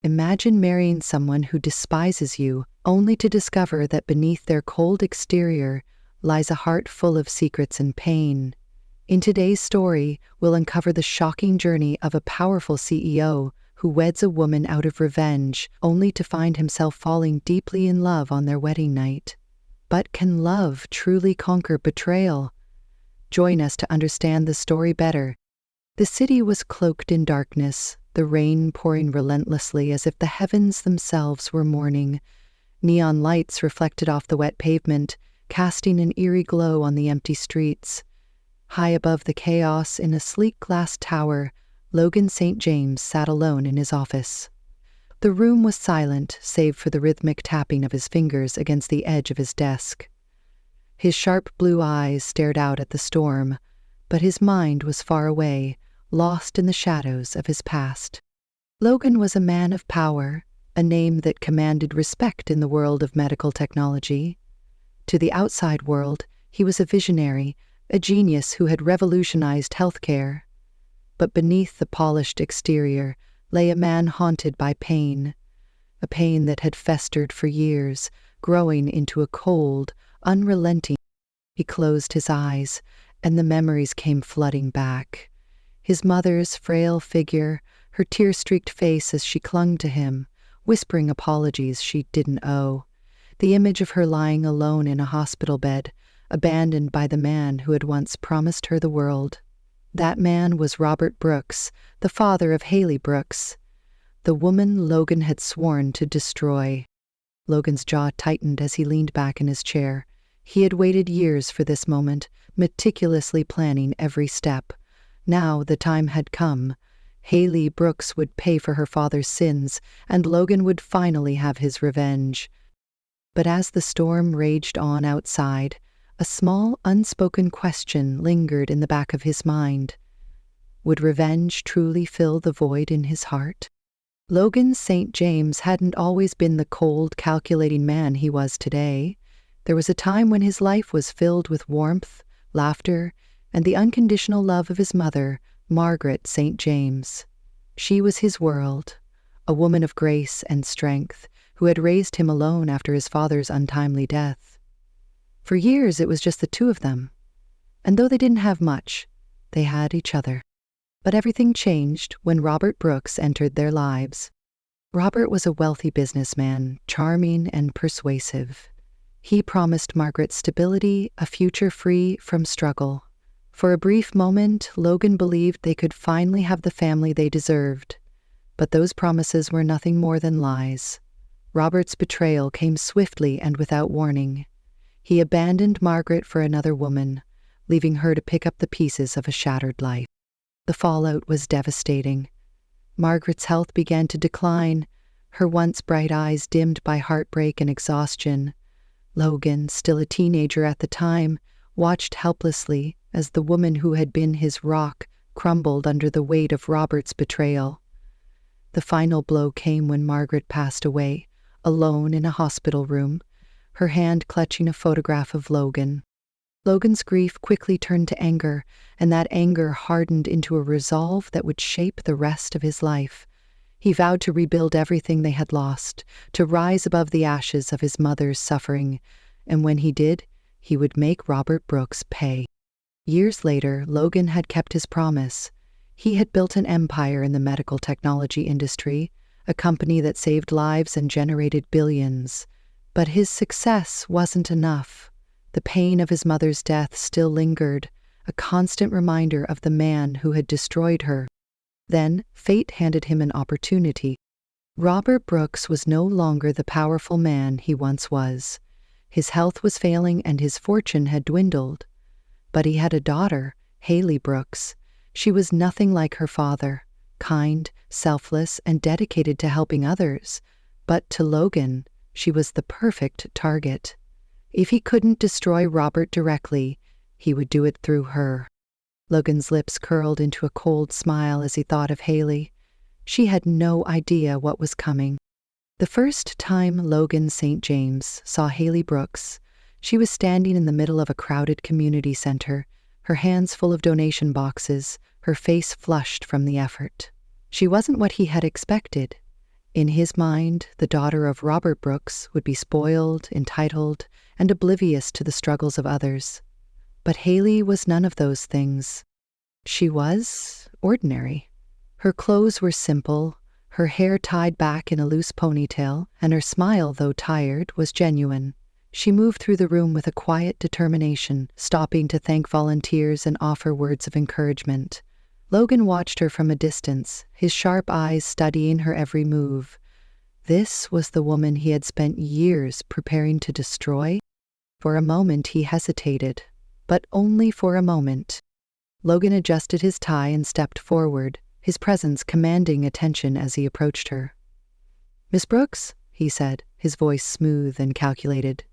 Imagine marrying someone who despises you, only to discover that beneath their cold exterior lies a heart full of secrets and pain. In today's story, we'll uncover the shocking journey of a powerful CEO who weds a woman out of revenge, only to find himself falling deeply in love on their wedding night. But can love truly conquer betrayal? Join us to understand the story better. The city was cloaked in darkness, the rain pouring relentlessly as if the heavens themselves were mourning. Neon lights reflected off the wet pavement, casting an eerie glow on the empty streets. High above the chaos, in a sleek glass tower, Logan St. James sat alone in his office. The room was silent, save for the rhythmic tapping of his fingers against the edge of his desk. His sharp blue eyes stared out at the storm, but his mind was far away, lost in the shadows of his past. Logan was a man of power, a name that commanded respect in the world of medical technology. To the outside world, he was a visionary, a genius who had revolutionized healthcare. But beneath the polished exterior lay a man haunted by pain, a pain that had festered for years, growing into a cold, unrelenting. He closed his eyes, and the memories came flooding back. His mother's frail figure, her tear-streaked face as she clung to him, whispering apologies she didn't owe. The image of her lying alone in a hospital bed, abandoned by the man who had once promised her the world. That man was Robert Brooks, the father of Haley Brooks, the woman Logan had sworn to destroy. Logan's jaw tightened as he leaned back in his chair. He had waited years for this moment, meticulously planning every step. Now the time had come. Haley Brooks would pay for her father's sins, and Logan would finally have his revenge. But as the storm raged on outside, a small, unspoken question lingered in the back of his mind. Would revenge truly fill the void in his heart? Logan St. James hadn't always been the cold, calculating man he was today. There was a time when his life was filled with warmth, laughter, and the unconditional love of his mother, Margaret St. James. She was his world, a woman of grace and strength, who had raised him alone after his father's untimely death. For years it was just the two of them, and though they didn't have much, they had each other. But everything changed when Robert Brooks entered their lives. Robert was a wealthy businessman, charming and persuasive. He promised Margaret stability, a future free from struggle. For a brief moment, Logan believed they could finally have the family they deserved. But those promises were nothing more than lies. Robert's betrayal came swiftly and without warning. He abandoned Margaret for another woman, leaving her to pick up the pieces of a shattered life. The fallout was devastating. Margaret's health began to decline, her once bright eyes dimmed by heartbreak and exhaustion. Logan, still a teenager at the time, watched helplessly as the woman who had been his rock crumbled under the weight of Robert's betrayal. The final blow came when Margaret passed away, alone in a hospital room, her hand clutching a photograph of Logan. Logan's grief quickly turned to anger, and that anger hardened into a resolve that would shape the rest of his life. He vowed to rebuild everything they had lost, to rise above the ashes of his mother's suffering, and when he did, he would make Robert Brooks pay. Years later, Logan had kept his promise. He had built an empire in the medical technology industry, a company that saved lives and generated billions. But his success wasn't enough. The pain of his mother's death still lingered, a constant reminder of the man who had destroyed her. Then, fate handed him an opportunity. Robert Brooks was no longer the powerful man he once was. His health was failing and his fortune had dwindled. But he had a daughter, Haley Brooks. She was nothing like her father, kind, selfless, and dedicated to helping others. But to Logan, she was the perfect target. If he couldn't destroy Robert directly, he would do it through her. Logan's lips curled into a cold smile as he thought of Haley. She had no idea what was coming. The first time Logan St. James saw Haley Brooks, she was standing in the middle of a crowded community center, her hands full of donation boxes, her face flushed from the effort. She wasn't what he had expected. In his mind, the daughter of Robert Brooks would be spoiled, entitled, and oblivious to the struggles of others. But Haley was none of those things. She was ordinary. Her clothes were simple, her hair tied back in a loose ponytail, and her smile, though tired, was genuine. She moved through the room with a quiet determination, stopping to thank volunteers and offer words of encouragement. Logan watched her from a distance, his sharp eyes studying her every move. This was the woman he had spent years preparing to destroy. For a moment he hesitated, but only for a moment. Logan adjusted his tie and stepped forward, his presence commanding attention as he approached her. "Miss Brooks?" he said, his voice smooth and calculated.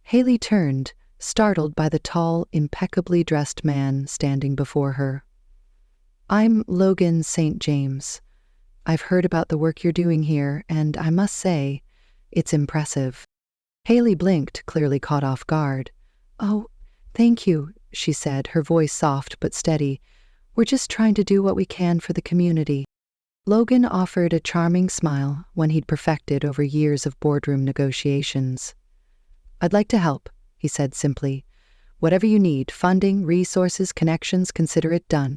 Haley turned, startled by the tall, impeccably dressed man standing before her. "I'm Logan St. James. I've heard about the work you're doing here, and I must say, it's impressive." Haley blinked, clearly caught off guard. "Oh, thank you," she said, her voice soft but steady. "We're just trying to do what we can for the community." Logan offered a charming smile, one he'd perfected over years of boardroom negotiations. "I'd like to help," he said simply. "Whatever you need, funding, resources, connections, consider it done."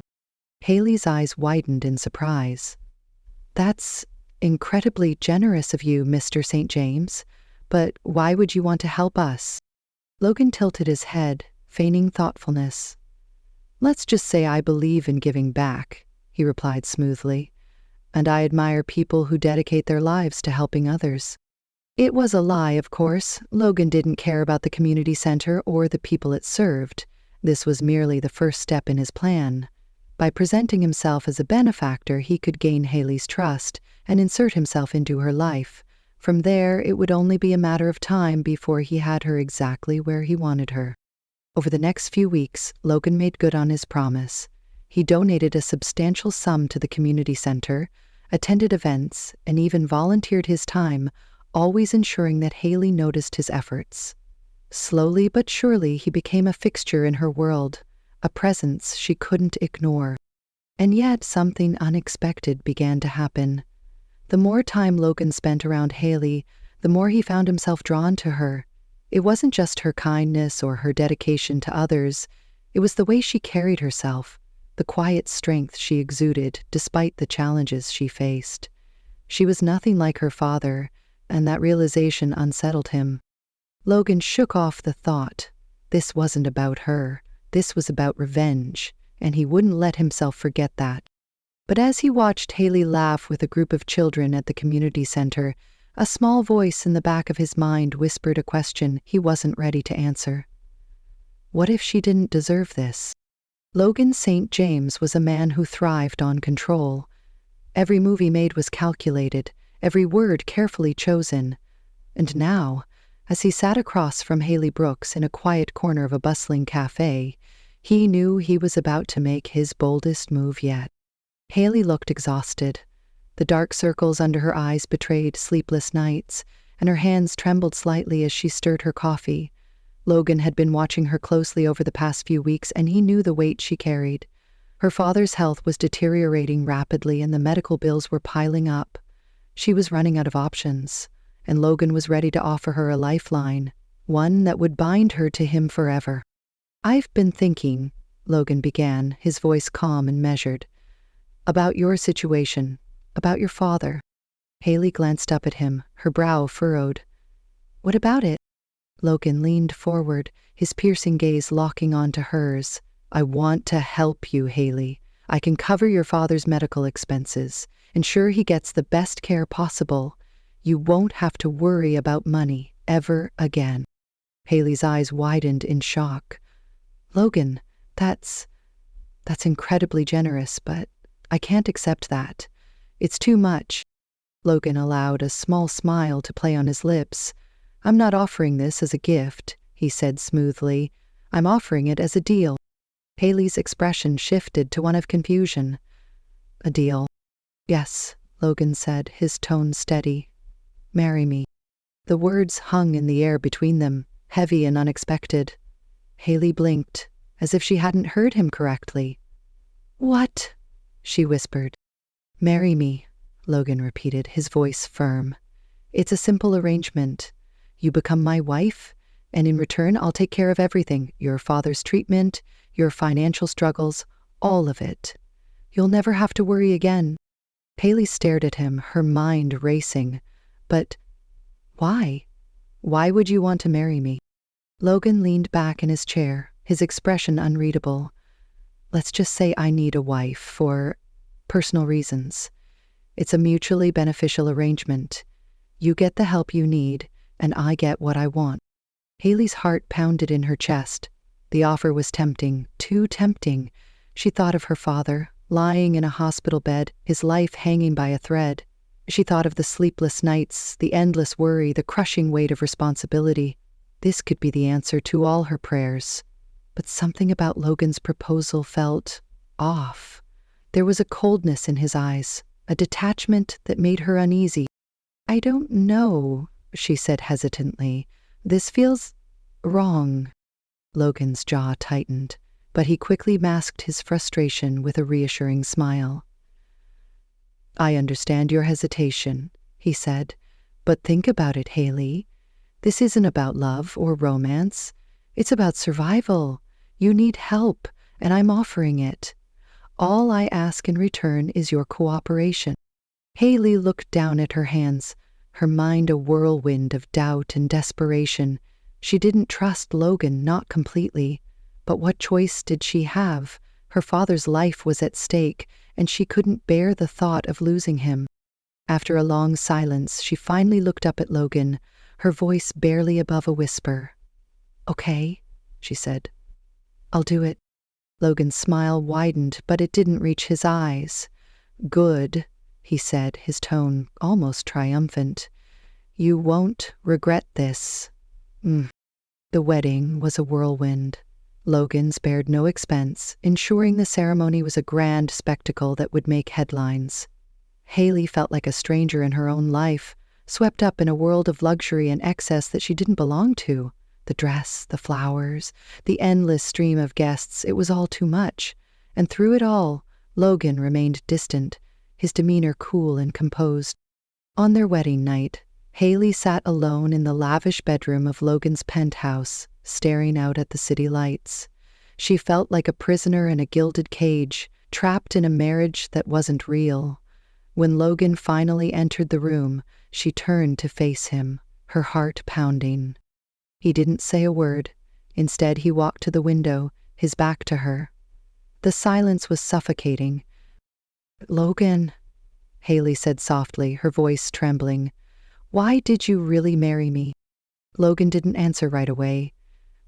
Haley's eyes widened in surprise. "That's incredibly generous of you, Mr. St. James, but why would you want to help us?" Logan tilted his head, feigning thoughtfulness. "Let's just say I believe in giving back," he replied smoothly, "and I admire people who dedicate their lives to helping others." It was a lie, of course. Logan didn't care about the community center or the people it served. This was merely the first step in his plan. By presenting himself as a benefactor, he could gain Haley's trust and insert himself into her life. From there, it would only be a matter of time before he had her exactly where he wanted her. Over the next few weeks, Logan made good on his promise. He donated a substantial sum to the community center, attended events, and even volunteered his time, always ensuring that Haley noticed his efforts. Slowly but surely, he became a fixture in her world, a presence she couldn't ignore. And yet something unexpected began to happen. The more time Logan spent around Haley, the more he found himself drawn to her. It wasn't just her kindness or her dedication to others, it was the way she carried herself, the quiet strength she exuded despite the challenges she faced. She was nothing like her father, and that realization unsettled him. Logan shook off the thought. This wasn't about her. This was about revenge, and he wouldn't let himself forget that. But as he watched Haley laugh with a group of children at the community center, a small voice in the back of his mind whispered a question he wasn't ready to answer. What if she didn't deserve this? Logan St. James was a man who thrived on control. Every move he made was calculated, every word carefully chosen. And now, as he sat across from Haley Brooks in a quiet corner of a bustling cafe, he knew he was about to make his boldest move yet. Haley looked exhausted. The dark circles under her eyes betrayed sleepless nights, and her hands trembled slightly as she stirred her coffee. Logan had been watching her closely over the past few weeks, and he knew the weight she carried. Her father's health was deteriorating rapidly, and the medical bills were piling up. She was running out of options, and Logan was ready to offer her a lifeline, one that would bind her to him forever. "I've been thinking," Logan began, his voice calm and measured, "about your situation, about your father." Haley glanced up at him, her brow furrowed. "What about it?" Logan leaned forward, his piercing gaze locking onto hers. "I want to help you, Haley. I can cover your father's medical expenses, ensure he gets the best care possible. You won't have to worry about money ever again." Haley's eyes widened in shock. "Logan, that's incredibly generous, but I can't accept that. It's too much." Logan allowed a small smile to play on his lips. "I'm not offering this as a gift," he said smoothly. "I'm offering it as a deal." Haley's expression shifted to one of confusion. "A deal?" "Yes," Logan said, his tone steady. "Marry me." The words hung in the air between them, heavy and unexpected. Haley blinked, as if she hadn't heard him correctly. "What?" she whispered. "Marry me," Logan repeated, his voice firm. It's a simple arrangement. You become my wife, and in return I'll take care of everything, your father's treatment, your financial struggles, all of it. You'll never have to worry again. Haley stared at him, her mind racing. But why? Why would you want to marry me? Logan leaned back in his chair, his expression unreadable. Let's just say I need a wife for personal reasons. It's a mutually beneficial arrangement. You get the help you need, and I get what I want. Haley's heart pounded in her chest. The offer was tempting, too tempting. She thought of her father, lying in a hospital bed, his life hanging by a thread. She thought of the sleepless nights, the endless worry, the crushing weight of responsibility. This could be the answer to all her prayers. But something about Logan's proposal felt off. There was a coldness in his eyes, a detachment that made her uneasy. I don't know, she said hesitantly. This feels wrong. Logan's jaw tightened, but he quickly masked his frustration with a reassuring smile. I understand your hesitation, he said, but think about it, Haley. This isn't about love or romance. It's about survival. You need help, and I'm offering it. All I ask in return is your cooperation. Haley looked down at her hands, her mind a whirlwind of doubt and desperation. She didn't trust Logan, not completely. But what choice did she have? Her father's life was at stake, and she couldn't bear the thought of losing him. After a long silence, she finally looked up at Logan, her voice barely above a whisper. Okay, she said. I'll do it. Logan's smile widened, but it didn't reach his eyes. Good, he said, his tone almost triumphant. You won't regret this. The wedding was a whirlwind. Logan spared no expense, ensuring the ceremony was a grand spectacle that would make headlines. Haley felt like a stranger in her own life, swept up in a world of luxury and excess that she didn't belong to. The dress, the flowers, the endless stream of guests, it was all too much. And through it all, Logan remained distant, his demeanor cool and composed. On their wedding night, Haley sat alone in the lavish bedroom of Logan's penthouse, staring out at the city lights. She felt like a prisoner in a gilded cage, trapped in a marriage that wasn't real. When Logan finally entered the room, she turned to face him, her heart pounding. He didn't say a word. Instead, he walked to the window, his back to her. The silence was suffocating. Logan, Haley said softly, her voice trembling. Why did you really marry me? Logan didn't answer right away.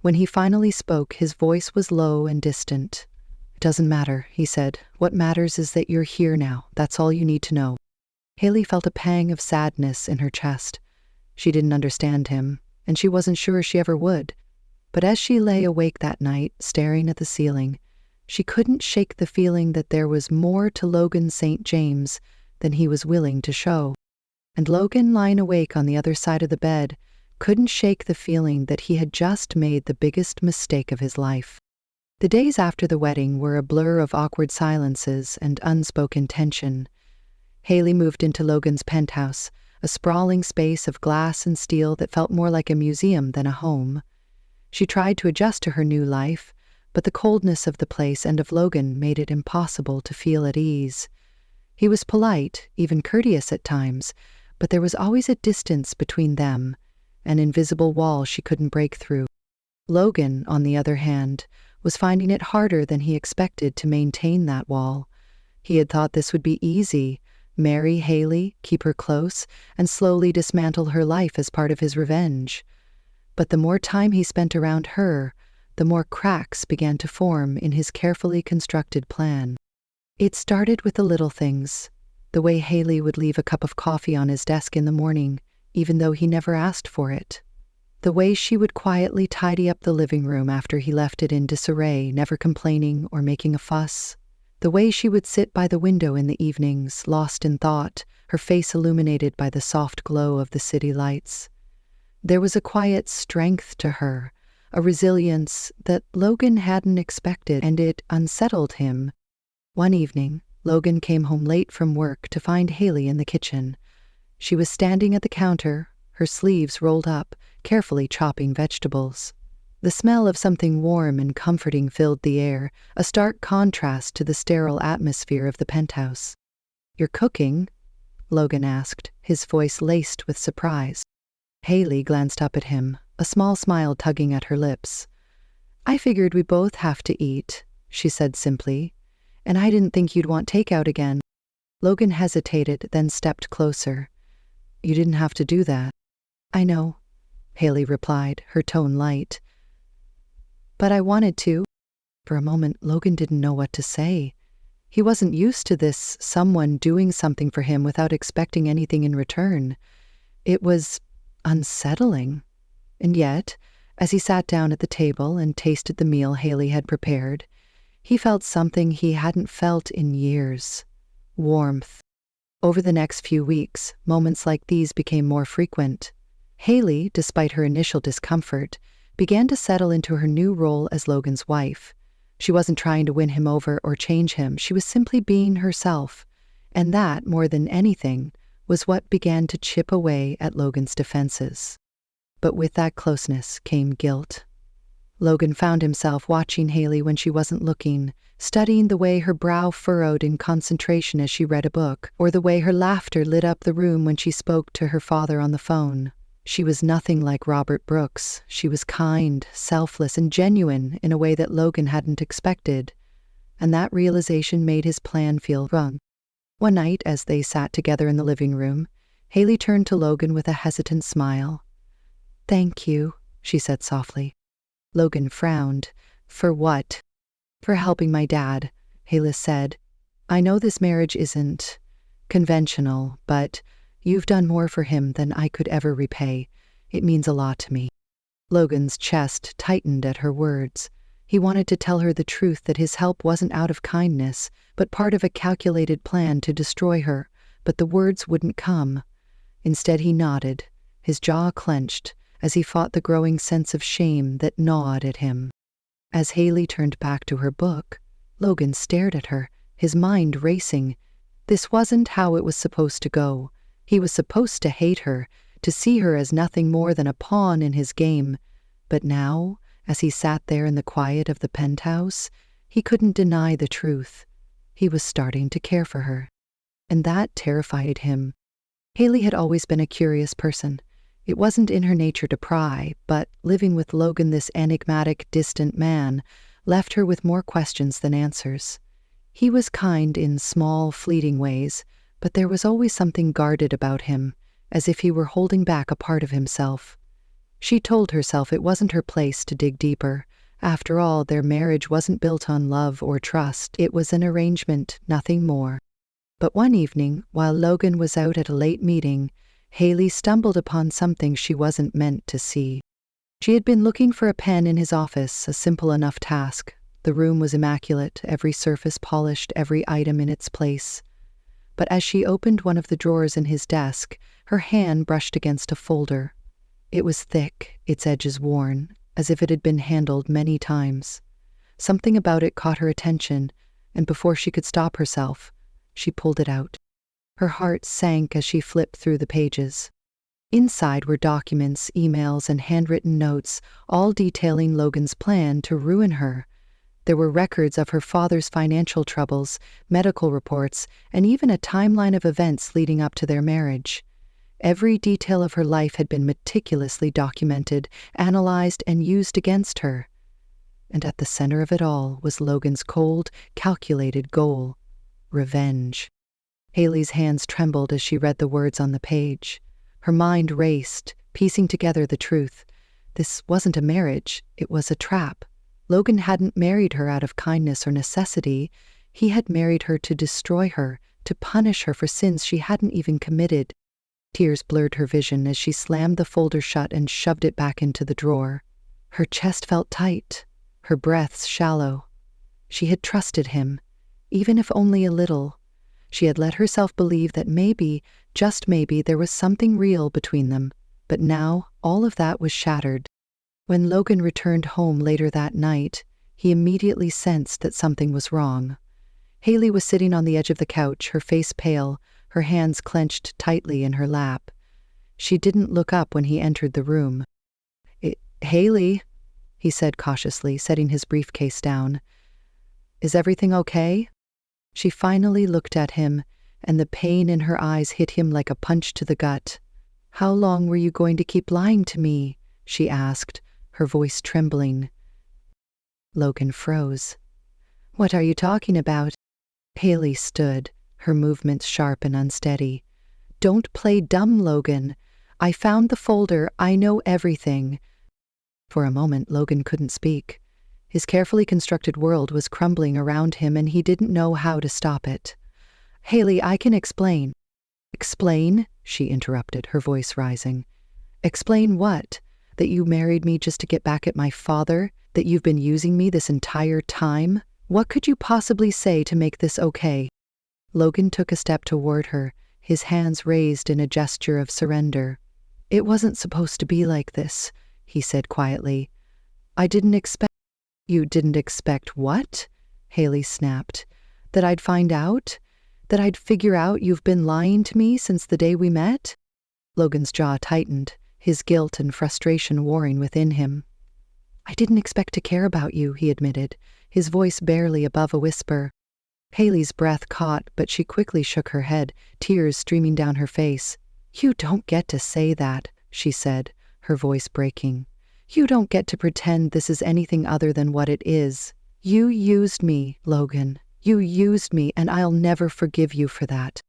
When he finally spoke, his voice was low and distant. It doesn't matter, he said. What matters is that you're here now. That's all you need to know. Haley felt a pang of sadness in her chest. She didn't understand him, and she wasn't sure she ever would. But as she lay awake that night, staring at the ceiling, she couldn't shake the feeling that there was more to Logan St. James than he was willing to show. And Logan, lying awake on the other side of the bed, couldn't shake the feeling that he had just made the biggest mistake of his life. The days after the wedding were a blur of awkward silences and unspoken tension. Haley moved into Logan's penthouse, a sprawling space of glass and steel that felt more like a museum than a home. She tried to adjust to her new life, but the coldness of the place and of Logan made it impossible to feel at ease. He was polite, even courteous at times, but there was always a distance between them, an invisible wall she couldn't break through. Logan, on the other hand, was finding it harder than he expected to maintain that wall. He had thought this would be easy: marry Haley, keep her close, and slowly dismantle her life as part of his revenge. But the more time he spent around her, the more cracks began to form in his carefully constructed plan. It started with the little things, the way Haley would leave a cup of coffee on his desk in the morning, even though he never asked for it. The way she would quietly tidy up the living room after he left it in disarray, never complaining or making a fuss. The way she would sit by the window in the evenings, lost in thought, her face illuminated by the soft glow of the city lights. There was a quiet strength to her, a resilience that Logan hadn't expected, and it unsettled him. One evening, Logan came home late from work to find Haley in the kitchen. She was standing at the counter, her sleeves rolled up, carefully chopping vegetables. The smell of something warm and comforting filled the air, a stark contrast to the sterile atmosphere of the penthouse. "You're cooking?" Logan asked, his voice laced with surprise. Haley glanced up at him, a small smile tugging at her lips. "I figured we both have to eat," she said simply, "and I didn't think you'd want takeout again." Logan hesitated, then stepped closer. "You didn't have to do that." "I know," Haley replied, her tone light. "But I wanted to." For a moment, Logan didn't know what to say. He wasn't used to this, someone doing something for him without expecting anything in return. It was unsettling. And yet, as he sat down at the table and tasted the meal Haley had prepared, he felt something he hadn't felt in years: warmth. Over the next few weeks, moments like these became more frequent. Haley, despite her initial discomfort, began to settle into her new role as Logan's wife. She wasn't trying to win him over or change him, she was simply being herself. And that, more than anything, was what began to chip away at Logan's defenses. But with that closeness came guilt. Logan found himself watching Haley when she wasn't looking, studying the way her brow furrowed in concentration as she read a book, or the way her laughter lit up the room when she spoke to her father on the phone. She was nothing like Robert Brooks. She was kind, selfless, and genuine in a way that Logan hadn't expected. And that realization made his plan feel wrong. One night, as they sat together in the living room, Haley turned to Logan with a hesitant smile. "Thank you," she said softly. Logan frowned. "For what?" "For helping my dad," Haley said. "I know this marriage isn't conventional, but you've done more for him than I could ever repay. It means a lot to me." Logan's chest tightened at her words. He wanted to tell her the truth, that his help wasn't out of kindness, but part of a calculated plan to destroy her, but the words wouldn't come. Instead, he nodded, his jaw clenched, as he fought the growing sense of shame that gnawed at him. As Haley turned back to her book, Logan stared at her, his mind racing. This wasn't how it was supposed to go. He was supposed to hate her, to see her as nothing more than a pawn in his game. But now, as he sat there in the quiet of the penthouse, he couldn't deny the truth. He was starting to care for her. And that terrified him. Haley had always been a curious person. It wasn't in her nature to pry, but living with Logan, this enigmatic, distant man, left her with more questions than answers. He was kind in small, fleeting ways, but there was always something guarded about him, as if he were holding back a part of himself. She told herself it wasn't her place to dig deeper. After all, their marriage wasn't built on love or trust. It was an arrangement, nothing more. But one evening, while Logan was out at a late meeting, Haley stumbled upon something she wasn't meant to see. She had been looking for a pen in his office, a simple enough task. The room was immaculate, every surface polished, every item in its place. But as she opened one of the drawers in his desk, her hand brushed against a folder. It was thick, its edges worn, as if it had been handled many times. Something about it caught her attention, and before she could stop herself, she pulled it out. Her heart sank as she flipped through the pages. Inside were documents, emails, and handwritten notes, all detailing Logan's plan to ruin her. There were records of her father's financial troubles, medical reports, and even a timeline of events leading up to their marriage. Every detail of her life had been meticulously documented, analyzed, and used against her. And at the center of it all was Logan's cold, calculated goal: revenge. Haley's hands trembled as she read the words on the page. Her mind raced, piecing together the truth. This wasn't a marriage, it was a trap. Logan hadn't married her out of kindness or necessity. He had married her to destroy her, to punish her for sins she hadn't even committed. Tears blurred her vision as she slammed the folder shut and shoved it back into the drawer. Her chest felt tight, her breaths shallow. She had trusted him, even if only a little. She had let herself believe that maybe, just maybe, there was something real between them. But now, all of that was shattered. When Logan returned home later that night, he immediately sensed that something was wrong. Haley was sitting on the edge of the couch, her face pale, her hands clenched tightly in her lap. She didn't look up when he entered the room. "Haley," he said cautiously, setting his briefcase down. "Is everything okay?" She finally looked at him, and the pain in her eyes hit him like a punch to the gut. "How long were you going to keep lying to me?" she asked, her voice trembling. Logan froze. "What are you talking about?" Haley stood, her movements sharp and unsteady. "Don't play dumb, Logan. I found the folder. I know everything." For a moment, Logan couldn't speak. His carefully constructed world was crumbling around him, and he didn't know how to stop it. "Haley, I can explain." "Explain?" she interrupted, her voice rising. "Explain what? That you married me just to get back at my father? That you've been using me this entire time? What could you possibly say to make this okay?" Logan took a step toward her, his hands raised in a gesture of surrender. "It wasn't supposed to be like this," he said quietly. "I didn't expect—" "You didn't expect what?" Haley snapped. "That I'd find out? That I'd figure out you've been lying to me since the day we met?" Logan's jaw tightened, his guilt and frustration warring within him. "I didn't expect to care about you," he admitted, his voice barely above a whisper. Haley's breath caught, but she quickly shook her head, tears streaming down her face. "You don't get to say that," she said, her voice breaking. "You don't get to pretend this is anything other than what it is. You used me, Logan. You used me, and I'll never forgive you for that."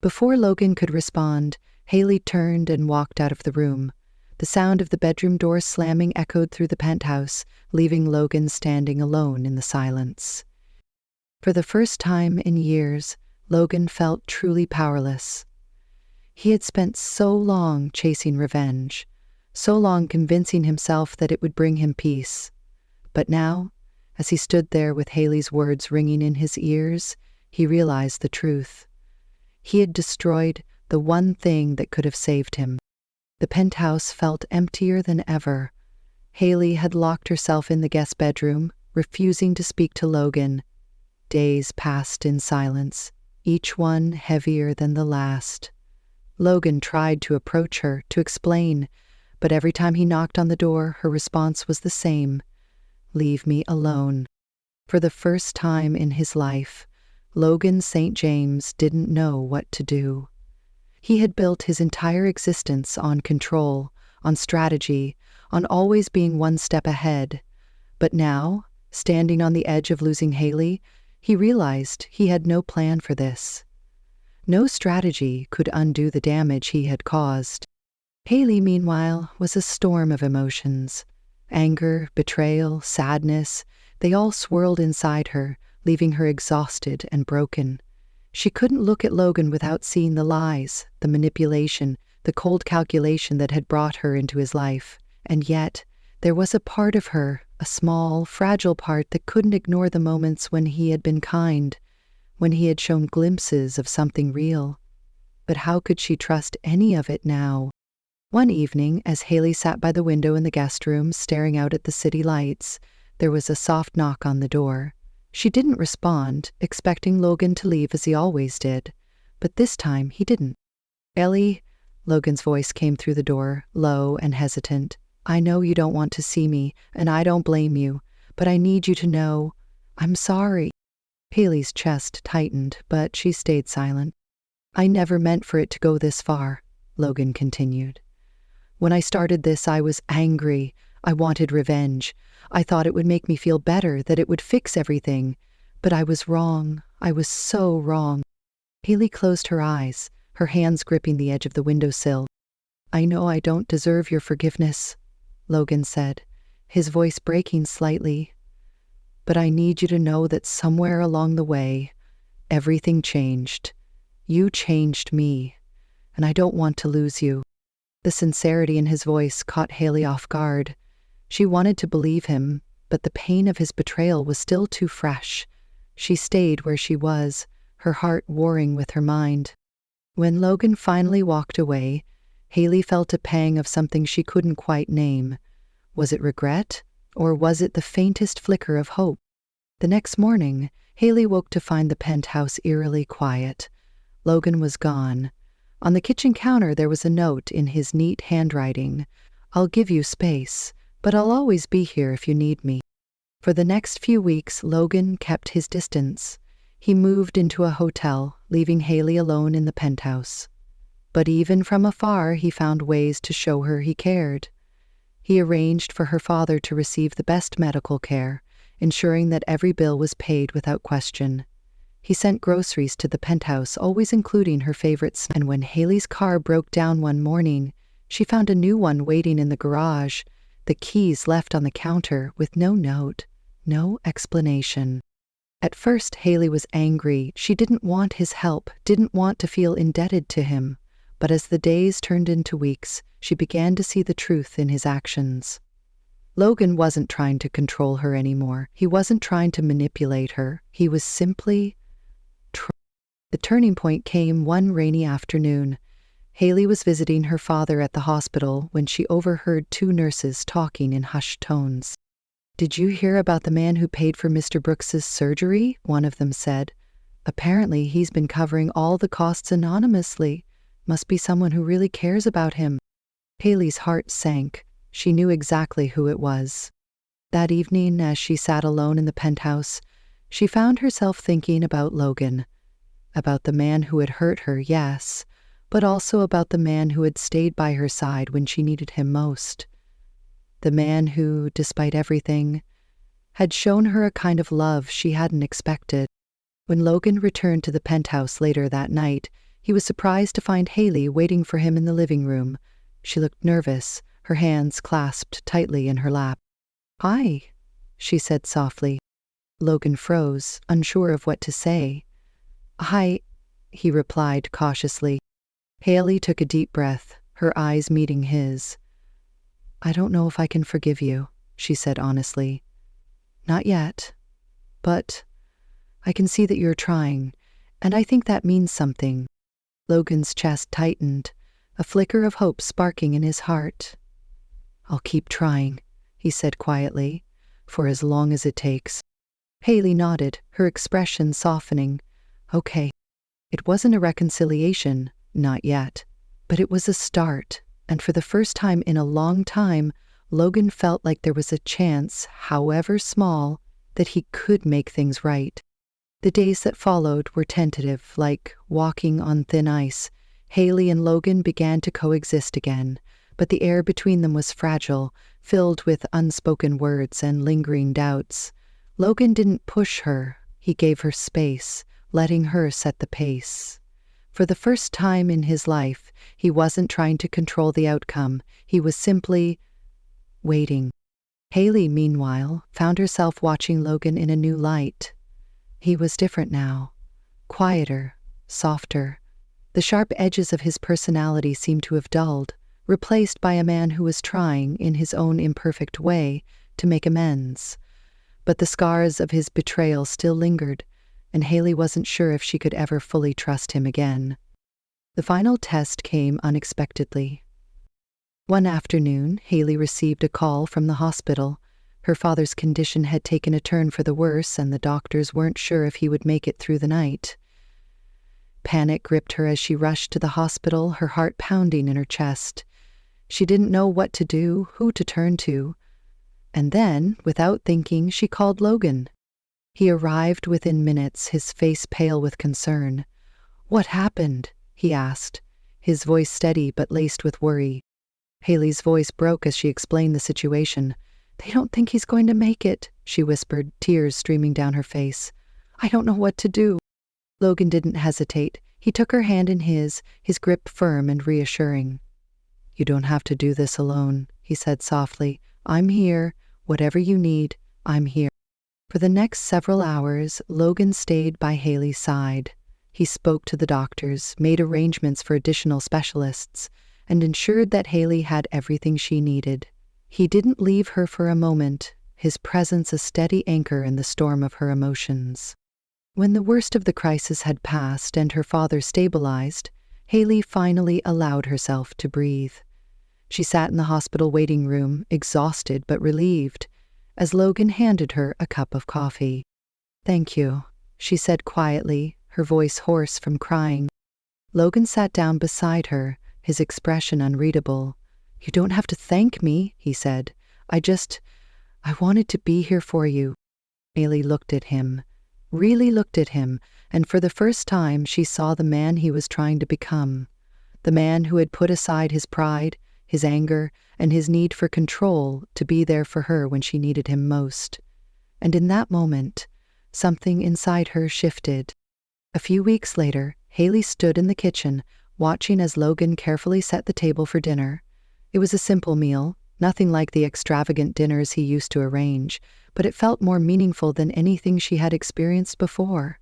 Before Logan could respond, Haley turned and walked out of the room. The sound of the bedroom door slamming echoed through the penthouse, leaving Logan standing alone in the silence. For the first time in years, Logan felt truly powerless. He had spent so long chasing revenge, so long convincing himself that it would bring him peace. But now, as he stood there with Haley's words ringing in his ears, he realized the truth. He had destroyed the one thing that could have saved him. The penthouse felt emptier than ever. Haley had locked herself in the guest bedroom, refusing to speak to Logan. Days passed in silence, each one heavier than the last. Logan tried to approach her, to explain, but every time he knocked on the door, her response was the same: "Leave me alone." For the first time in his life, Logan St. James didn't know what to do. He had built his entire existence on control, on strategy, on always being one step ahead. But now, standing on the edge of losing Haley, he realized he had no plan for this. No strategy could undo the damage he had caused. Haley, meanwhile, was a storm of emotions. Anger, betrayal, sadness, they all swirled inside her, leaving her exhausted and broken. She couldn't look at Logan without seeing the lies, the manipulation, the cold calculation that had brought her into his life. And yet, there was a part of her, a small, fragile part that couldn't ignore the moments when he had been kind, when he had shown glimpses of something real. But how could she trust any of it now? One evening, as Haley sat by the window in the guest room staring out at the city lights, there was a soft knock on the door. She didn't respond, expecting Logan to leave as he always did. But this time, he didn't. "Ellie," Logan's voice came through the door, low and hesitant. "I know you don't want to see me, and I don't blame you, but I need you to know, I'm sorry." Haley's chest tightened, but she stayed silent. "I never meant for it to go this far," Logan continued. "When I started this, I was angry. I wanted revenge. I thought it would make me feel better, that it would fix everything. But I was wrong. I was so wrong." Haley closed her eyes, her hands gripping the edge of the windowsill. "I know I don't deserve your forgiveness," Logan said, his voice breaking slightly. "But I need you to know that somewhere along the way, everything changed. You changed me, and I don't want to lose you." The sincerity in his voice caught Haley off guard. She wanted to believe him, but the pain of his betrayal was still too fresh. She stayed where she was, her heart warring with her mind. When Logan finally walked away, Haley felt a pang of something she couldn't quite name. Was it regret, or was it the faintest flicker of hope? The next morning, Haley woke to find the penthouse eerily quiet. Logan was gone. On the kitchen counter there was a note in his neat handwriting. "I'll give you space, but I'll always be here if you need me." For the next few weeks, Logan kept his distance. He moved into a hotel, leaving Haley alone in the penthouse. But even from afar, he found ways to show her he cared. He arranged for her father to receive the best medical care, ensuring that every bill was paid without question. He sent groceries to the penthouse, always including her favorite snacks. And when Haley's car broke down one morning, she found a new one waiting in the garage, the keys left on the counter with no note, no explanation. At first, Haley was angry. She didn't want his help, didn't want to feel indebted to him. But as the days turned into weeks, she began to see the truth in his actions. Logan wasn't trying to control her anymore. He wasn't trying to manipulate her. He was simply The turning point came one rainy afternoon. Haley was visiting her father at the hospital when she overheard two nurses talking in hushed tones. "Did you hear about the man who paid for Mr. Brooks's surgery?" one of them said. "Apparently he's been covering all the costs anonymously. Must be someone who really cares about him." Haley's heart sank. She knew exactly who it was. That evening, as she sat alone in the penthouse, she found herself thinking about Logan. About the man who had hurt her, yes, but also about the man who had stayed by her side when she needed him most. The man who, despite everything, had shown her a kind of love she hadn't expected. When Logan returned to the penthouse later that night, he was surprised to find Haley waiting for him in the living room. She looked nervous, her hands clasped tightly in her lap. "Hi," she said softly. Logan froze, unsure of what to say. "Hi," he replied cautiously. Haley took a deep breath, her eyes meeting his. "I don't know if I can forgive you," she said honestly. "Not yet. But I can see that you're trying, and I think that means something." Logan's chest tightened, a flicker of hope sparking in his heart. "I'll keep trying," he said quietly, "for as long as it takes." Haley nodded, her expression softening. Okay. It wasn't a reconciliation, not yet, but it was a start, and for the first time in a long time, Logan felt like there was a chance, however small, that he could make things right. The days that followed were tentative, like walking on thin ice. Haley and Logan began to coexist again, but the air between them was fragile, filled with unspoken words and lingering doubts. Logan didn't push her, he gave her space, letting her set the pace. For the first time in his life, he wasn't trying to control the outcome, he was simply waiting. Haley, meanwhile, found herself watching Logan in a new light. He was different now, quieter, softer. The sharp edges of his personality seemed to have dulled, replaced by a man who was trying, in his own imperfect way, to make amends. But the scars of his betrayal still lingered, and Haley wasn't sure if she could ever fully trust him again. The final test came unexpectedly. One afternoon, Haley received a call from the hospital. Her father's condition had taken a turn for the worse, and the doctors weren't sure if he would make it through the night. Panic gripped her as she rushed to the hospital, her heart pounding in her chest. She didn't know what to do, who to turn to. And then, without thinking, she called Logan. He arrived within minutes, his face pale with concern. "What happened?" he asked, his voice steady but laced with worry. Haley's voice broke as she explained the situation. "They don't think he's going to make it," she whispered, tears streaming down her face. "I don't know what to do." Logan didn't hesitate. He took her hand in his grip firm and reassuring. "You don't have to do this alone," he said softly. "I'm here. Whatever you need, I'm here." For the next several hours, Logan stayed by Haley's side. He spoke to the doctors, made arrangements for additional specialists, and ensured that Haley had everything she needed. He didn't leave her for a moment, his presence a steady anchor in the storm of her emotions. When the worst of the crisis had passed and her father stabilized, Haley finally allowed herself to breathe. She sat in the hospital waiting room, exhausted but relieved, as Logan handed her a cup of coffee. "Thank you," she said quietly, her voice hoarse from crying. Logan sat down beside her, his expression unreadable. "You don't have to thank me," he said. I wanted to be here for you." Haley looked at him, really looked at him, and for the first time she saw the man he was trying to become. The man who had put aside his pride, his anger, and his need for control to be there for her when she needed him most. And in that moment, something inside her shifted. A few weeks later, Haley stood in the kitchen, watching as Logan carefully set the table for dinner. It was a simple meal, nothing like the extravagant dinners he used to arrange, but it felt more meaningful than anything she had experienced before.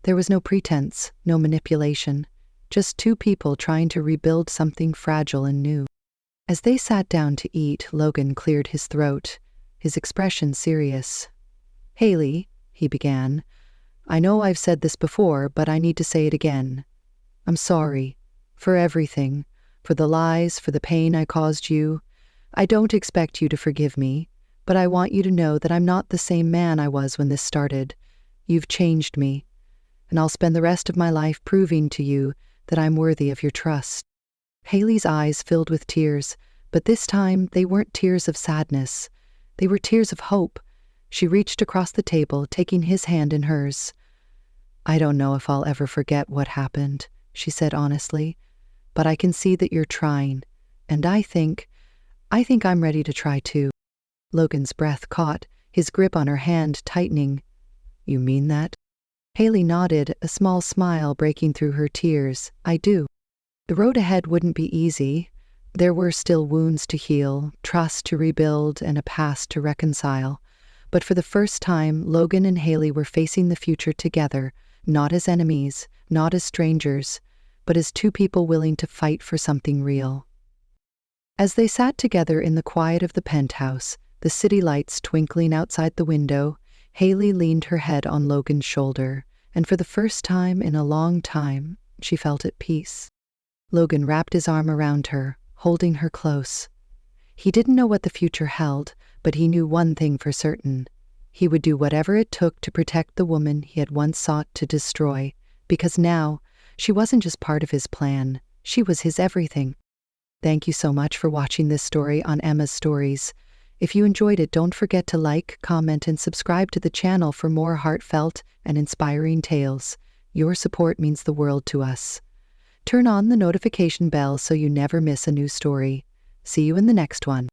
There was no pretense, no manipulation, just two people trying to rebuild something fragile and new. As they sat down to eat, Logan cleared his throat, his expression serious. "Haley," he began, "I know I've said this before, but I need to say it again. I'm sorry. For everything. For the lies, for the pain I caused you. I don't expect you to forgive me, but I want you to know that I'm not the same man I was when this started. You've changed me, and I'll spend the rest of my life proving to you that I'm worthy of your trust." Haley's eyes filled with tears, but this time they weren't tears of sadness. They were tears of hope. She reached across the table, taking his hand in hers. "I don't know if I'll ever forget what happened," she said honestly, "but I can see that you're trying, and I think I'm ready to try too." Logan's breath caught, his grip on her hand tightening. "You mean that?" Haley nodded, a small smile breaking through her tears. "I do." The road ahead wouldn't be easy. There were still wounds to heal, trust to rebuild, and a past to reconcile. But for the first time, Logan and Haley were facing the future together, not as enemies, not as strangers, but as two people willing to fight for something real. As they sat together in the quiet of the penthouse, the city lights twinkling outside the window, Haley leaned her head on Logan's shoulder, and for the first time in a long time, she felt at peace. Logan wrapped his arm around her, holding her close. He didn't know what the future held, but he knew one thing for certain. He would do whatever it took to protect the woman he had once sought to destroy, because now, she wasn't just part of his plan, she was his everything. Thank you so much for watching this story on Emma's Stories. If you enjoyed it, don't forget to like, comment, and subscribe to the channel for more heartfelt and inspiring tales. Your support means the world to us. Turn on the notification bell so you never miss a new story. See you in the next one.